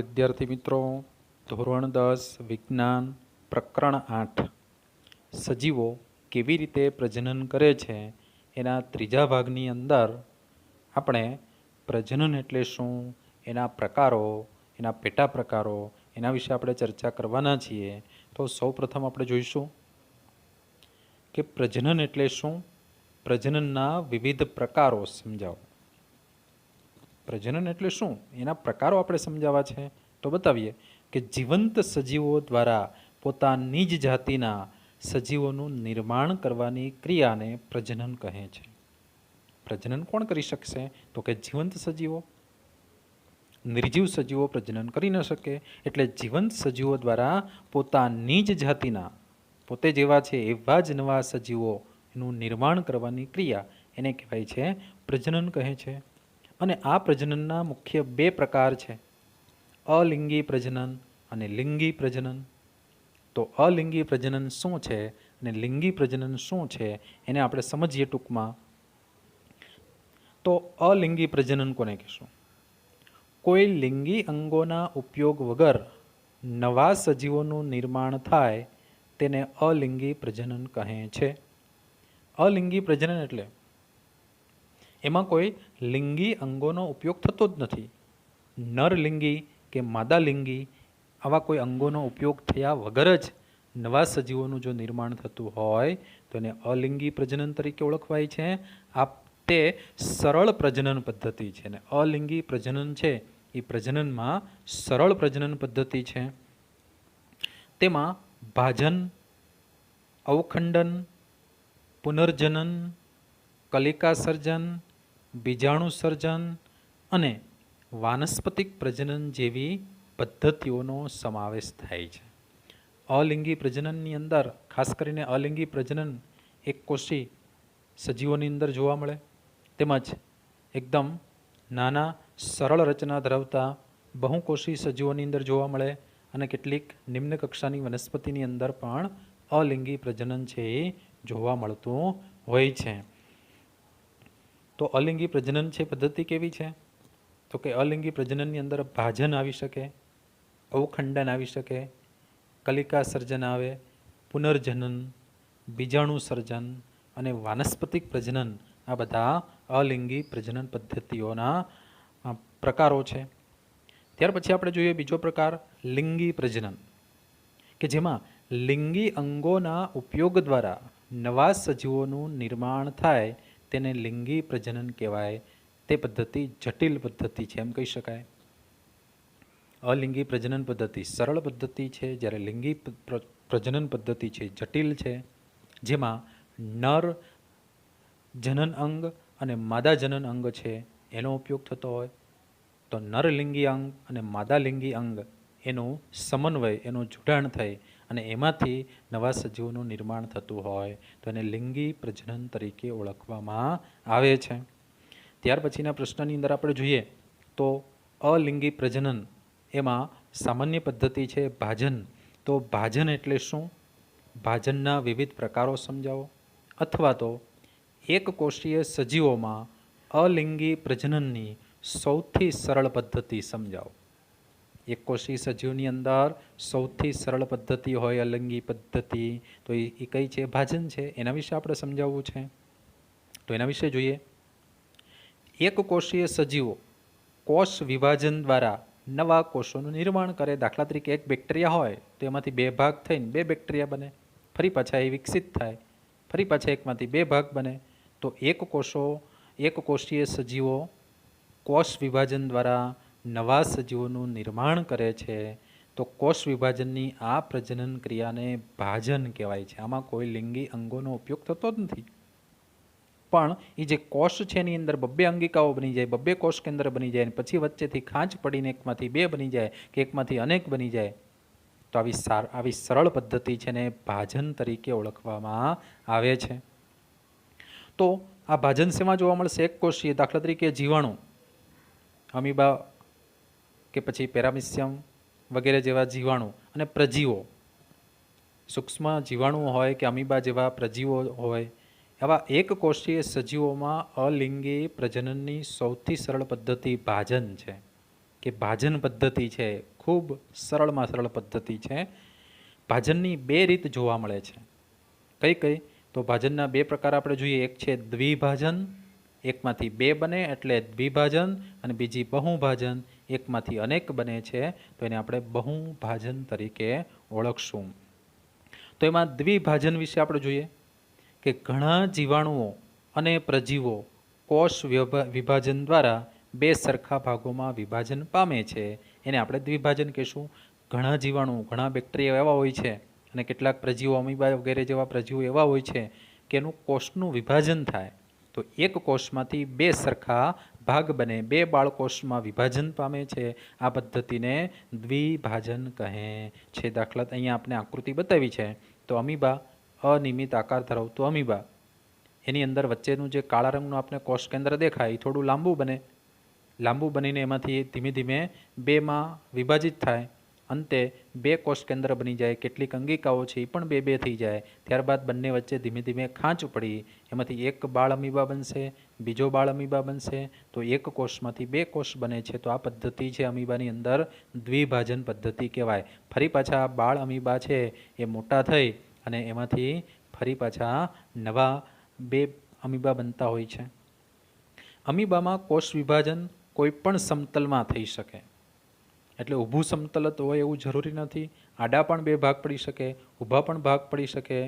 વિદ્યાર્થી મિત્રો, ધોરણ 10 વિજ્ઞાન પ્રકરણ 8 સજીવો કેવી રીતે પ્રજનન કરે છે એના ત્રીજા ભાગની અંદર આપણે પ્રજનન એટલે શું, એના પ્રકારો, એના પેટા પ્રકારો, એના વિશે આપણે ચર્ચા કરવાના છીએ. તો સૌપ્રથમ આપણે જોઈશું કે પ્રજનન એટલે શું, પ્રજનનના વિવિધ પ્રકારો સમજાવો. પ્રજનન એટલે શું એના પ્રકારો આપણે સમજાવવા છે. તો બતાવીએ કે જીવંત સજીવો દ્વારા પોતાની જ જાતિના સજીવોનું નિર્માણ કરવાની ક્રિયાને પ્રજનન કહે છે. પ્રજનન કોણ કરી શકશે? તો કે જીવંત સજીવો. નિર્જીવ સજીવો પ્રજનન કરી ન શકે. એટલે જીવંત સજીવો દ્વારા પોતાની જ જાતિના, પોતે જેવા છે એવા જ નવા સજીવોનું નિર્માણ કરવાની ક્રિયા એને કહેવાય છે પ્રજનન કહે છે. અને આ પ્રજનનના મુખ્ય બે પ્રકાર છે, અલિંગી પ્રજનન અને લિંગી પ્રજનન. તો અલિંગી પ્રજનન શું છે અને લિંગી પ્રજનન શું છે એને આપણે સમજીએ ટૂંકમાં. તો અલિંગી પ્રજનન કોને કહેશું? કોઈ લિંગી અંગોના ઉપયોગ વગર નવા સજીવોનું નિર્માણ થાય તેને અલિંગી પ્રજનન કહે છે. અલિંગી પ્રજનન એટલે એમાં કોઈ લિંગી અંગોનો ઉપયોગ થતો જ નથી. નરલિંગી કે માદાલિંગી આવા કોઈ અંગોનો ઉપયોગ થયા વગર જ નવા સજીવોનું જો નિર્માણ થતું હોય તો એને અલિંગી પ્રજનન તરીકે ઓળખવાય છે. આ તે સરળ પ્રજનન પદ્ધતિ છે. અને અલિંગી પ્રજનન છે એ પ્રજનનમાં સરળ પ્રજનન પદ્ધતિ છે. તેમાં ભાજન, અવખંડન, પુનર્જનન, કલિકા સર્જન, બીજાણુ સર્જન અને વાનસ્પતિક પ્રજનન જેવી પદ્ધતિઓનો સમાવેશ થાય છે. અલિંગી પ્રજનનની અંદર ખાસ કરીને અલિંગી પ્રજનન એક કોષી સજીવોની અંદર જોવા મળે, તેમજ એકદમ નાના સરળ રચના ધરાવતા બહુકોષી સજીવોની અંદર જોવા મળે અને કેટલીક નિમ્ન કક્ષાની વનસ્પતિની અંદર પણ અલિંગી પ્રજનન છે એ જોવા મળતું હોય છે. તો અલિંગી પ્રજનન છે પદ્ધતિ કેવી છે? તો કે અલિંગી પ્રજનનની અંદર ભાજન આવી શકે, અવખંડન આવી શકે, કલિકા સર્જન આવે, પુનર્જનન, બીજાણુ સર્જન અને વાનસ્પતિક પ્રજનન, આ બધા અલિંગી પ્રજનન પદ્ધતિઓના પ્રકારો છે. ત્યાર પછી આપણે જોઈએ બીજો પ્રકાર, લિંગી પ્રજનન, કે જેમાં લિંગી અંગોના ઉપયોગ દ્વારા નવા સજીવોનું નિર્માણ થાય તેને લિંગી પ્રજનન કહેવાય. તે પદ્ધતિ જટિલ પદ્ધતિ છે એમ કહી શકાય. અલિંગી પ્રજનન પદ્ધતિ સરળ પદ્ધતિ છે, જ્યારે લિંગી પ્રજનન પદ્ધતિ છે જટિલ છે, જેમાં નર જનન અંગ અને માદા જનન અંગ છે એનો ઉપયોગ થતો હોય. તો નરલિંગી અંગ અને માદાલિંગી અંગ એનું સમન્વય, એનું જોડાણ થઈ અને એમાંથી નવા સજીવોનું નિર્માણ થતું હોય તો એને લિંગી પ્રજનન તરીકે ઓળખવામાં આવે છે. ત્યાર પછીના પ્રશ્નની અંદર આપણે જોઈએ તો અલિંગી પ્રજનન એમાં સામાન્ય પદ્ધતિ છે ભાજન. તો ભાજન એટલે શું? ભાજનના વિવિધ પ્રકારો સમજાવો. અથવા તો એક કોષીય સજીવોમાં અલિંગી પ્રજનનની સૌથી સરળ પદ્ધતિ સમજાવો. એક કોષીય સજીવની અંદર સૌથી સરળ પદ્ધતિ હોય અલિંગી પદ્ધતિ, તો એ કઈ છે? ભાજન છે. એના વિશે આપણે સમજાવવું છે. તો એના વિશે જોઈએ. એક કોષીય સજીવો કોષ વિભાજન દ્વારા નવા કોષોનું નિર્માણ કરે. દાખલા તરીકે એક બેક્ટેરિયા હોય તો એમાંથી બે ભાગ થઈને બે બેક્ટેરિયા બને, ફરી પાછા એ વિકસિત થાય, ફરી પાછા એકમાંથી બે ભાગ બને. તો એક કોષીય સજીવો કોષ વિભાજન દ્વારા નવા સજીવોનું નિર્માણ કરે છે. તો કોષ વિભાજનની આ પ્રજનન ક્રિયાને ભાજન કહેવાય છે. આમાં કોઈ લિંગી અંગોનો ઉપયોગ થતો જ નથી, પણ એ જે કોષ છે એની અંદર બબ્બે અંગિકાઓ બની જાય, બબ્બે કોષ કેન્દ્ર બની જાય, અને પછી વચ્ચેથી ખાંચ પડીને એકમાંથી બે બની જાય કે એકમાંથી અનેક બની જાય. તો આવી સરળ પદ્ધતિ છે ને ભાજન તરીકે ઓળખવામાં આવે છે. તો આ ભાજન શેમાં જોવા મળશે? એક કોષીય, દાખલા તરીકે જીવાણુ, અમીબા કે પછી પેરામિસિયમ વગેરે જેવા જીવાણુ અને પ્રજીવો, સૂક્ષ્મ જીવાણુ હોય કે અમીબા જેવા પ્રજીવો હોય, આવા એક કોષીય સજીવોમાં અલિંગી પ્રજનનની સૌથી સરળ પદ્ધતિ ભાજન છે. કે ભાજન પદ્ધતિ છે ખૂબ સરળમાં સરળ પદ્ધતિ છે. ભાજનની બે રીત જોવા મળે છે. કઈ કઈ? તો ભાજનના બે પ્રકાર આપણે જોઈએ. એક છે દ્વિભાજન, એકમાંથી બે બને એટલે દ્વિભાજન, અને બીજી બહુભાજન, એકમાંથી અનેક બને છે તો એને આપણે બહુભાજન તરીકે ઓળખશું. તો એમાં દ્વિભાજન વિશે આપણે જોઈએ કે ઘણા જીવાણુઓ અને પ્રજીવો કોષ વિભાજન દ્વારા બે સરખા ભાગોમાં વિભાજન પામે છે. એને આપણે દ્વિભાજન કહીશું. ઘણા જીવાણુ, ઘણા બેક્ટેરિયા એવા હોય છે અને કેટલાક પ્રજીવો, અમીબા વગેરે જેવા પ્રજીવો એવા હોય છે કે એનું કોષનું વિભાજન થાય તો એક કોષમાંથી બે સરખા ભાગ બને, બે બાળકોષમાં વિભાજન પામે છે. આ પદ્ધતિને દ્વિભાજન કહે છે. દાખલા અહીંયા આપણે આકૃતિ બતાવી છે. તો અમીબા, અનિયમિત આકાર ધરાવતું અમીબા, એની અંદર વચ્ચેનું જે કાળા રંગનું આપણે કોષ કેન્દ્ર દેખાય એ થોડું લાંબુ બને. લાંબુ બનીને એમાંથી ધીમે ધીમે બેમાં વિભાજિત થાય. અંતે બે કોષ કેન્દ્ર બની જાય. કેટલીક અંગિકાઓ છે એ પણ બે બે થઈ જાય. ત્યારબાદ બંને વચ્ચે ધીમે ધીમે ખાંચ પડી, એમાંથી એક બાળ અમીબા બનશે, બીજો બાળ અમીબા બનશે. તો એક કોષમાંથી બે કોષ બને છે. તો આ પદ્ધતિ છે અમીબાની અંદર દ્વિભાજન પદ્ધતિ કહેવાય. ફરી પાછા બાળ અમીબા છે એ મોટા થઈ અને એમાંથી ફરી પાછા નવા બે અમીબા બનતા હોય છે. અમીબામાં કોષ વિભાજન કોઈ પણ સમતલમાં થઈ શકે. એટલે ઊભું સમતલ તો હોય એવું જરૂરી નથી. આડા પણ બે ભાગ પડી શકે, ઊભા પણ ભાગ પડી શકે.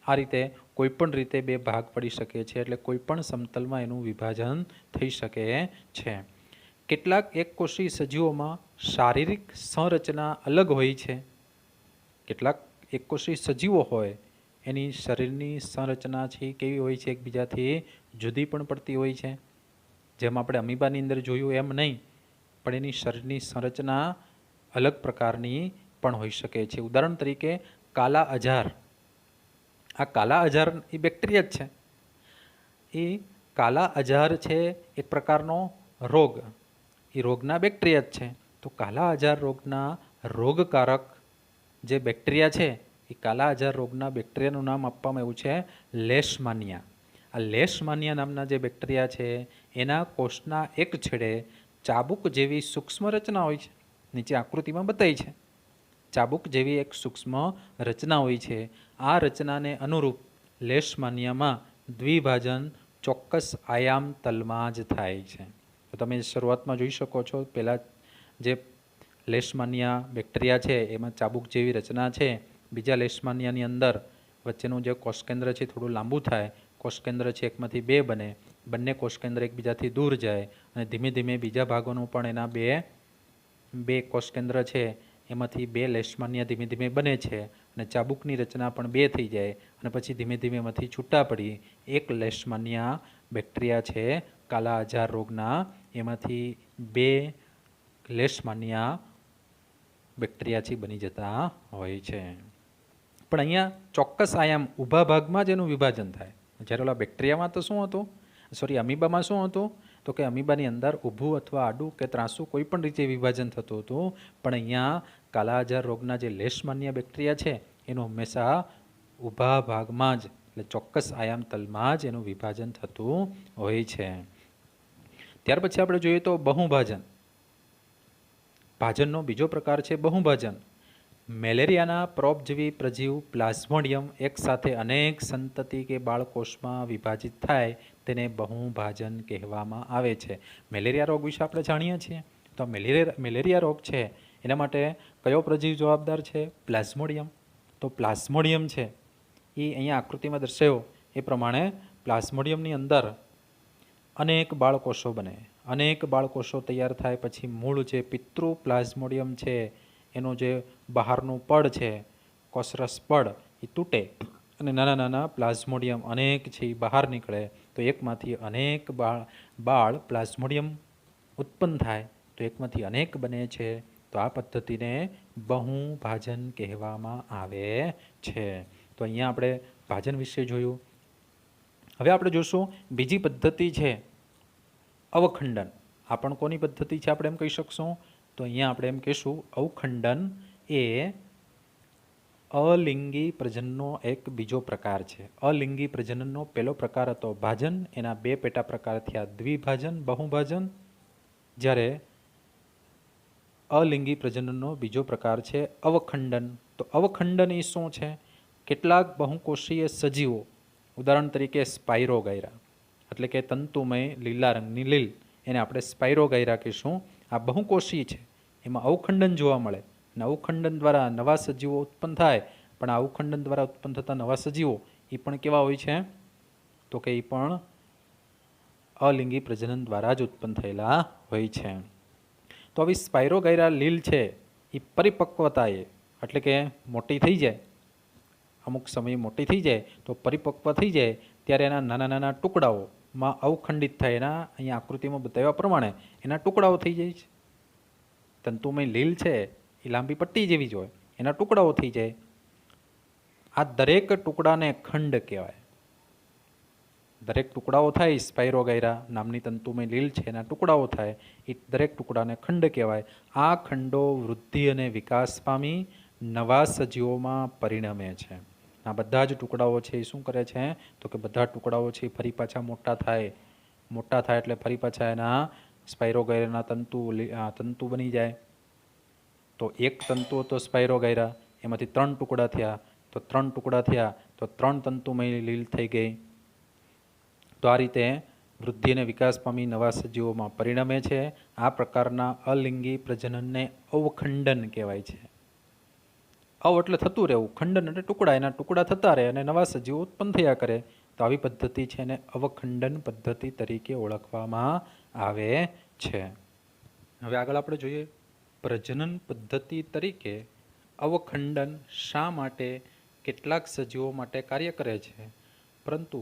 આ રીતે કોઈ પણ રીતે બે ભાગ પડી શકે છે. એટલે કોઈ પણ સમતલમાં એનું વિભાજન થઈ શકે છે. કેટલાક એકકોષી સજીવોમાં શારીરિક સંરચના અલગ હોય છે. કેટલાક એકકોષી સજીવો હોય એની શરીરની સંરચના છે કેવી હોય છે, એકબીજાથી જુદી પણ પડતી હોય છે. જેમ આપણે અમીબાની અંદર જોયું એમ નહીં, પણ એની શરીરની સંરચના અલગ પ્રકારની પણ હોઈ શકે છે. ઉદાહરણ તરીકે કાલા અજાર. આ કાલા અજાર એ બેક્ટેરિયા જ છે. એ કાલા અજાર છે એક પ્રકારનો રોગ, એ રોગના બેક્ટેરિયા જ છે. તો કાલા અજાર રોગના રોગકારક જે બેક્ટેરિયા છે એ કાલા અજાર રોગના બેક્ટેરિયાનું નામ આપવામાં આવ્યું છે લેશમાનિયા. આ લેશમાનિયા નામના જે બેક્ટેરિયા છે એના કોષના એક છેડે ચાબુક જેવી સૂક્ષ્મ રચના હોય છે. નીચે આકૃતિમાં બતાવી છે. ચાબુક જેવી એક સૂક્ષ્મ રચના હોય છે. આ રચનાને અનુરૂપ લેશમાનિયામાં દ્વિભાજન ચોક્કસ આયામ તલમાં જ થાય છે. તો તમે શરૂઆતમાં જોઈ શકો છો, પહેલાં જે લેશમાનિયા બેક્ટેરિયા છે એમાં ચાબુક જેવી રચના છે. બીજા લેશમાનિયાની અંદર વચ્ચેનું જે કોષકેન્દ્ર છે થોડું લાંબુ થાય. કોષકેન્દ્ર છે એકમાંથી બે બને, બંને કોષકેન્દ્ર એકબીજાથી દૂર જાય અને ધીમે ધીમે બીજા ભાગોનું પણ એના બે કોષકેન્દ્ર છે એમાંથી બે લેશમાનિયા ધીમે ધીમે બને છે અને ચાબુકની રચના પણ બે થઈ જાય અને પછી ધીમે ધીમે એમાંથી છૂટા પડી એક લેશમાનિયા બેક્ટેરિયા છે કાલા અજાર રોગના, એમાંથી બે લેશમાનિયા બેક્ટેરિયાથી બની જતા હોય છે. પણ અહીંયા ચોક્કસ આયામ ઊભા ભાગમાં જ એનું વિભાજન થાય. જ્યારે ઓલા બેક્ટેરિયામાં તો શું હતું, અમીબામાં શું હતું, તો કે અમીબાની અંદર ઊભું અથવા આડું કે ત્રાંસું કોઈ પણ રીતે વિભાજન થતું હતું. પણ અહીંયા કાલા અજાર રોગના જે લેશમાનિયા બેક્ટેરિયા છે એનું હંમેશા ઊભા ભાગમાં જ, એટલે ચોક્કસ આયામ તલમાં જ એનું વિભાજન થતું હોય છે. ત્યાર પછી આપણે જોઈએ તો બહુભાજન. ભાજનનો બીજો પ્રકાર છે બહુભાજન. મેલેરિયાના પ્રોપજીવી પ્રજીવ પ્લાઝ્મોડિયમ એક સાથે અનેક સંતતિ કે બાળકોષમાં વિભાજિત થાય તેને બહુભાજન કહેવામાં આવે છે. મેલેરિયા રોગ વિશે આપણે જાણીએ છીએ. તો મેલેરિયા રોગ છે એના માટે કયો પ્રજીવ જવાબદાર છે? પ્લાઝ્મોડિયમ. તો પ્લાઝ્મોડિયમ છે એ અહીંયા આકૃતિમાં દર્શાવ્યો એ પ્રમાણે પ્લાઝ્મોડિયમની અંદર અનેક બાળકોષો બને, અનેક બાળકોષો તૈયાર થાય પછી મૂળ જે પિતૃ પ્લાઝ્મોડિયમ છે એનું જે બહારનું પડ છે, કોષરસ પડ, એ તૂટે અને નાના નાના પ્લાઝ્મોડિયમ અનેક છે એ બહાર નીકળે. તો એકમાંથી અનેક બાળ પ્લાઝ્મોડિયમ ઉત્પન્ન થાય. તો એકમાંથી અનેક બને છે. તો આ પદ્ધતિને બહુભાજન કહેવામાં આવે છે. તો અહીંયા આપણે ભાજન વિશે જોયું. હવે આપણે જોશું બીજી પદ્ધતિ છે અવખંડન. આ પણ કોની પદ્ધતિ છે આપણે એમ કહી શકશું? તો અહીંયા આપણે એમ કહીશું અવખંડન એ અલિંગી પ્રજનનનો એક બીજો પ્રકાર છે. અલિંગી પ્રજનનનો પહેલો પ્રકાર હતો ભાજન, એના બે પેટા પ્રકાર થયા દ્વિભાજન, બહુભાજન. જ્યારે અલિંગી પ્રજનનનો બીજો પ્રકાર છે અવખંડન. તો અવખંડન એ શું છે? કેટલાક બહુકોષીય સજીવો, ઉદાહરણ તરીકે સ્પાઇરોગાયરા, એટલે કે તંતુમય લીલા રંગની લીલ, એને આપણે સ્પાઇરોગાયરા કહીશું. આ બહુકોષી છે, એમાં અવખંડન જોવા મળે, અને અવખંડન દ્વારા નવા સજીવો ઉત્પન્ન થાય. પણ આ અવખંડન દ્વારા ઉત્પન્ન થતા નવા સજીવો એ પણ કેવા હોય છે? તો કે એ પણ અલિંગી પ્રજનન દ્વારા જ ઉત્પન્ન થયેલા હોય છે. તો આવી સ્પાઇરોગાયરા લીલ છે એ પરિપક્વતાએ, એટલે કે મોટી થઈ જાય, અમુક સમયે મોટી થઈ જાય તો પરિપક્વ થઈ જાય ત્યારે એના નાના નાના ટુકડાઓમાં અવખંડિત થાય. એના અહીંયા આકૃતિમાં બતાવ્યા પ્રમાણે એના ટુકડાઓ થઈ જાય છે. તંતુમય લીલ છે એ લાંબી પટ્ટી જેવી જ હોય, એના ટુકડાઓ થઈ જાય. આ દરેક ટુકડાને ખંડ કહેવાય. દરેક ટુકડાઓ થાય, સ્પાઇરોગાયરા નામની તંતુમય લીલ છે એના ટુકડાઓ થાય, એ દરેક ટુકડાને ખંડ કહેવાય. આ ખંડો વૃદ્ધિ અને વિકાસ પામી નવા સજીવોમાં પરિણમે છે. આ બધા જ ટુકડાઓ છે એ શું કરે છે? તો કે બધા ટુકડાઓ છે ફરી પાછા મોટા થાય. મોટા થાય એટલે ફરી પાછા એના સ્પાઇરોગાયરાના તંતુ બની જાય. તો એક તંતુ હતો સ્પાઇરોગાયરા, એમાંથી 3 ટુકડા થયા, તો 3 ટુકડા થયા તો 3 તંતુમય લીલ થઈ ગઈ. તો આ રીતે વૃદ્ધિ અને વિકાસ પામી નવા સજીવોમાં પરિણમે છે. આ પ્રકારના અલિંગી પ્રજનનને અવખંડન કહેવાય છે. અવ એટલે થતું રહેવું, ખંડન એટલે ટુકડા, એના ટુકડા થતા રહે અને નવા સજીવો ઉત્પન્ન થયા કરે. તો આવી પદ્ધતિ છે એને અવખંડન પદ્ધતિ તરીકે ઓળખવામાં આવે છે. હવે આગળ આપણે જોઈએ, પ્રજનન પદ્ધતિ તરીકે અવખંડન શા માટે કેટલાક સજીવો માટે કાર્ય કરે છે, પરંતુ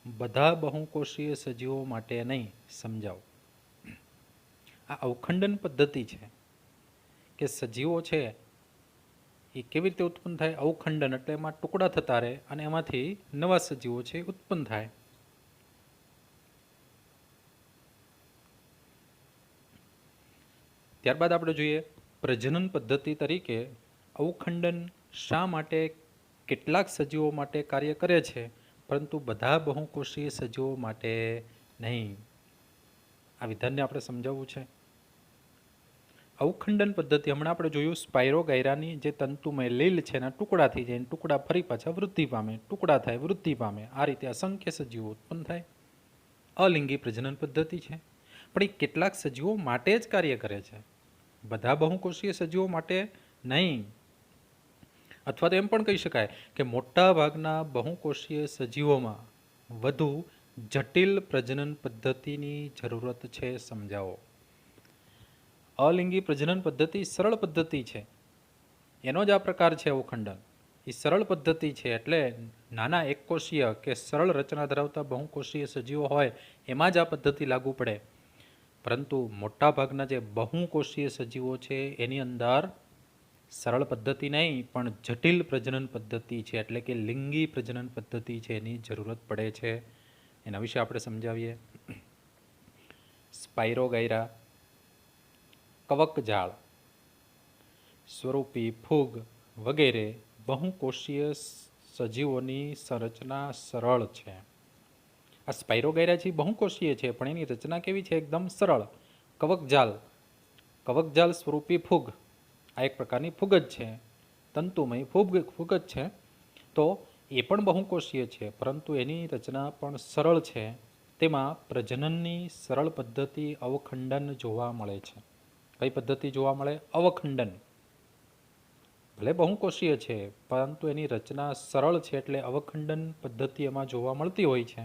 બધા બહુકોષીય સજીવો માટે નહીં, સમજાવો. આ અવખંડન પદ્ધતિ છે કે સજીવો છે એ કેવી રીતે ઉત્પન્ન થાય? અવખંડન એટલે એમાં ટુકડા થતા રહે અને એમાંથી નવા સજીવો છે ઉત્પન્ન થાય. ત્યારબાદ આપણે જોઈએ, પ્રજનન પદ્ધતિ તરીકે અવખંડન શા માટે કેટલાક સજીવો માટે કાર્ય કરે છે, પરંતુ બધા બહુકોષીય સજીવો માટે નહીં. આ વિધાનને આપણે સમજાવવું છે. અવખંડન પદ્ધતિ હમણાં આપણે જોયું, સ્પાઇરોગાયરાની જે તંતુમય લીલ છે એના ટુકડા થઈ જાય, ટુકડા ફરી પાછા વૃદ્ધિ પામે, ટુકડા થાય વૃદ્ધિ પામે, આ રીતે અસંખ્ય સજીવો ઉત્પન્ન થાય. અલિંગી પ્રજનન પદ્ધતિ છે, પણ એ કેટલાક સજીવો માટે જ કાર્ય કરે છે, બધા બહુકોષીય સજીવો માટે નહીં. અથવા તો એમ પણ કહી શકાય કે મોટા ભાગના બહુકોષીય સજીવોમાં વધુ જટિલ પ્રજનન પદ્ધતિની જરૂરત છે. સમજાવો. અલિંગી પ્રજનન પદ્ધતિ સરળ પદ્ધતિ છે, એનો જ આ પ્રકાર છે અવખંડન. એ સરળ પદ્ધતિ છે એટલે નાના એકકોષીય કે સરળ રચના ધરાવતા બહુકોષીય સજીવો હોય એમાં જ આ પદ્ધતિ લાગુ પડે. પરંતુ મોટાભાગના જે બહુકોષીય સજીવો છે એની અંદર સરળ પદ્ધતિ નહીં પણ જટિલ પ્રજનન પદ્ધતિ છે, એટલે કે લિંગી પ્રજનન પદ્ધતિ છે એની જરૂરત પડે છે. એના વિશે આપણે સમજાવીએ. સ્પાઇરોગાયરા, કવકજાળ, સ્વરૂપી ફૂગ વગેરે બહુકોષીય સજીવોની સંરચના સરળ છે. આ સ્પાઇરોગાયરા છે બહુકોષીય છે પણ એની રચના કેવી છે? એકદમ સરળ. કવકજાળ સ્વરૂપી ફૂગ, આ એક પ્રકારની ફૂગ જ છે, તંતુમય ફૂગ જ છે. તો એ પણ બહુકોષીય છે પરંતુ એની રચના પણ સરળ છે. તેમાં પ્રજનનની સરળ પદ્ધતિ અવખંડન જોવા મળે છે. કઈ પદ્ધતિ જોવા મળે? અવખંડન. ભલે બહુકોષીય છે પરંતુ એની રચના સરળ છે એટલે અવખંડન પદ્ધતિ એમાં જોવા મળતી હોય છે.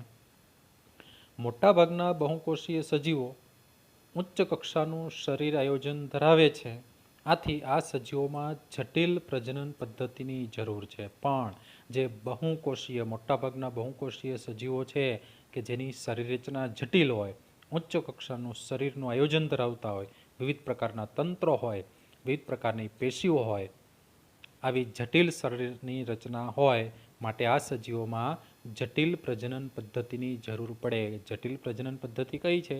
મોટાભાગના બહુકોષીય સજીવો ઉચ્ચ કક્ષાનું શરીર આયોજન ધરાવે છે. આથી આ સજીવોમાં જટિલ પ્રજનન પદ્ધતિની જરૂર છે. પણ જે બહુકોષીય, મોટાભાગના બહુકોષીય સજીવો છે કે જેની શરીર રચના જટિલ હોય, ઉચ્ચ કક્ષાનું શરીરનું આયોજન ધરાવતા હોય, વિવિધ પ્રકારના તંત્રો હોય, વિવિધ પ્રકારની પેશીઓ હોય, આવી જટિલ શરીરની રચના હોય માટે આ સજીવોમાં જટિલ પ્રજનન પદ્ધતિની જરૂર પડે. જટિલ પ્રજનન પદ્ધતિ કઈ છે?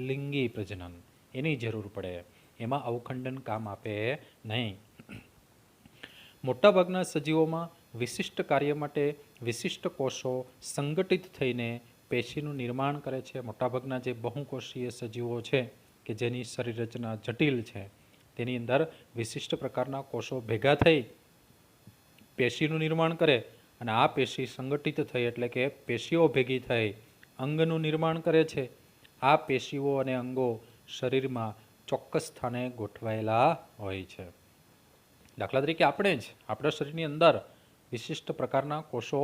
લિંગી પ્રજનન, એની જરૂર પડે. એમાં અવખંડન કામ આપે નહીં. મોટાભાગના સજીવોમાં વિશિષ્ટ કાર્ય માટે વિશિષ્ટ કોષો સંગઠિત થઈને પેશીનું નિર્માણ કરે છે. મોટાભાગના જે બહુકોષીય સજીવો છે કે જેની શરીર રચના જટિલ છે તેની અંદર વિશિષ્ટ પ્રકારના કોષો ભેગા થઈ પેશીનું નિર્માણ કરે અને આ પેશી સંગઠિત થઈ એટલે કે પેશીઓ ભેગી થઈ અંગનું નિર્માણ કરે છે. આ પેશીઓ અને અંગો શરીરમાં ચોક્કસ સ્થાને ગોઠવાયેલા હોય છે. દાખલા તરીકે આપણે જ આપણા શરીરની અંદર વિશિષ્ટ પ્રકારના કોષો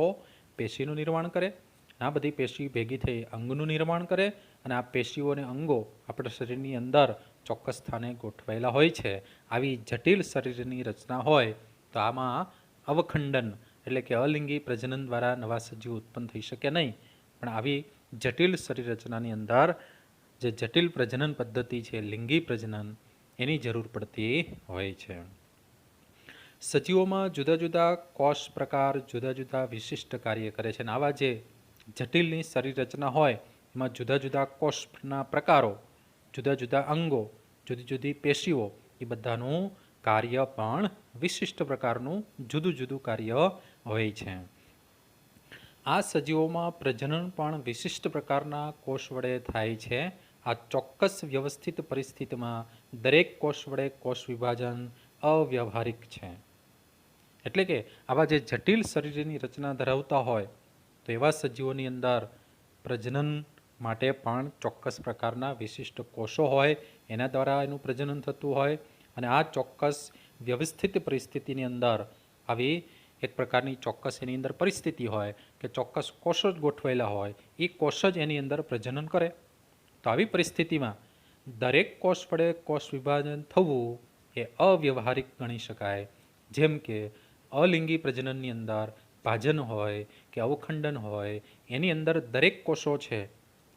પેશીનું નિર્માણ કરે, આ બધી પેશી ભેગી થઈ અંગનું નિર્માણ કરે અને આ પેશીઓ અને અંગો આપણા શરીરની અંદર ચોક્કસ સ્થાને ગોઠવાયેલા હોય છે. આવી જટિલ શરીરની રચના હોય તો આમાં અવખંડન એટલે કે અલિંગી પ્રજનન દ્વારા નવા સજીવો ઉત્પન્ન થઈ શકે નહીં. પણ આવી જટિલ શરીર રચનાની અંદર જે જટિલ પ્રજનન પદ્ધતિ છે લિંગી પ્રજનન એની જરૂર પડતી હોય છે. સજીવોમાં જુદા જુદા કોષ પ્રકાર જુદા જુદા વિશિષ્ટ કાર્ય કરે છે અને આવા જે જટિલની શરીર રચના હોય એમાં જુદા જુદા કોષના પ્રકારો, જુદા જુદા અંગો, જુદી જુદી પેશીઓ એ બધાનું કાર્ય પણ વિશિષ્ટ પ્રકારનું જુદું જુદું કાર્ય હોય છે. આ સજીવોમાં પ્રજનન પણ વિશિષ્ટ પ્રકારના કોષ વડે થાય છે. આ ચોક્કસ વ્યવસ્થિત પરિસ્થિતિમાં દરેક કોષ વડે કોષ વિભાજન અવ્યવહારિક છે. એટલે કે આવા જે જટિલ શરીરની રચના ધરાવતા હોય તો એવા સજીવોની અંદર પ્રજનન માટે પણ ચોક્કસ પ્રકારના વિશિષ્ટ કોષો હોય, એના દ્વારા એનું પ્રજનન થતું હોય અને આ ચોક્કસ વ્યવસ્થિત પરિસ્થિતિની અંદર આવી એક પ્રકારની ચોક્કસ એની અંદર પરિસ્થિતિ હોય કે ચોક્કસ કોષો જ ગોઠવાયેલા હોય, એ કોષ જ એની અંદર પ્રજનન કરે. તો આવી પરિસ્થિતિમાં દરેક કોષ વડે કોષ વિભાજન થવું એ અવ્યવહારિક ગણી શકાય. જેમ કે અલિંગી પ્રજનનની અંદર ભાજન હોય કે અવખંડન હોય એની અંદર દરેક કોષો છે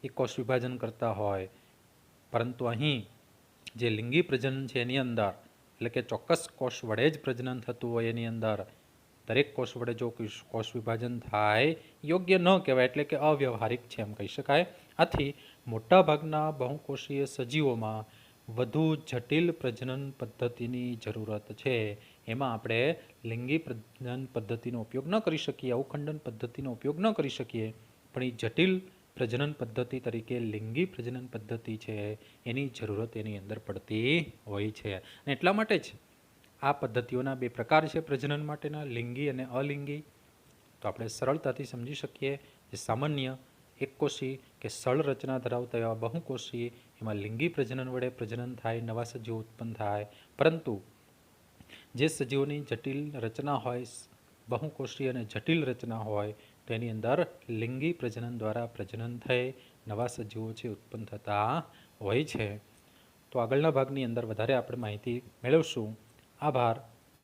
એ કોષ વિભાજન કરતા હોય, પરંતુ અહીં જે લિંગી પ્રજનન છે એની અંદર એટલે કે ચોક્કસ કોષ વડે જ પ્રજનન થતું હોય એની અંદર દરેક કોષ વડે જો કોષ વિભાજન થાય યોગ્ય ન કહેવાય, એટલે કે અવ્યવહારિક છે એમ કહી શકાય. આથી મોટાભાગના બહુકોષીય સજીવોમાં વધુ જટિલ પ્રજનન પદ્ધતિની જરૂરત છે. એમાં આપણે લિંગી પ્રજનન પદ્ધતિનો ઉપયોગ ન કરી શકીએ, અવખંડન પદ્ધતિનો ઉપયોગ ન કરી શકીએ, પણ એ જટિલ પ્રજનન પદ્ધતિ તરીકે લિંગી પ્રજનન પદ્ધતિ છે એની જરૂરત એની અંદર પડતી હોય છે. અને એટલા માટે જ આ પદ્ધતિઓના બે પ્રકાર છે પ્રજનન માટેના, લિંગી અને અલિંગી. તો આપણે સરળતાથી સમજી શકીએ જે સામાન્ય એકકોષી કે સળ રચના ધરાવતા એવા બહુકોષી એમાં લિંગી પ્રજનન વડે પ્રજનન થાય, નવા સજીવો ઉત્પન્ન થાય. પરંતુ જે સજીવોની જટિલ રચના હોય, બહુકોષી અને જટિલ રચના હોય તો એની અંદર લિંગી પ્રજનન દ્વારા પ્રજનન થઈ નવા સજીવો છે ઉત્પન્ન થતા હોય છે. તો આગળના ભાગની અંદર વધારે આપણે માહિતી મેળવશું. આભાર.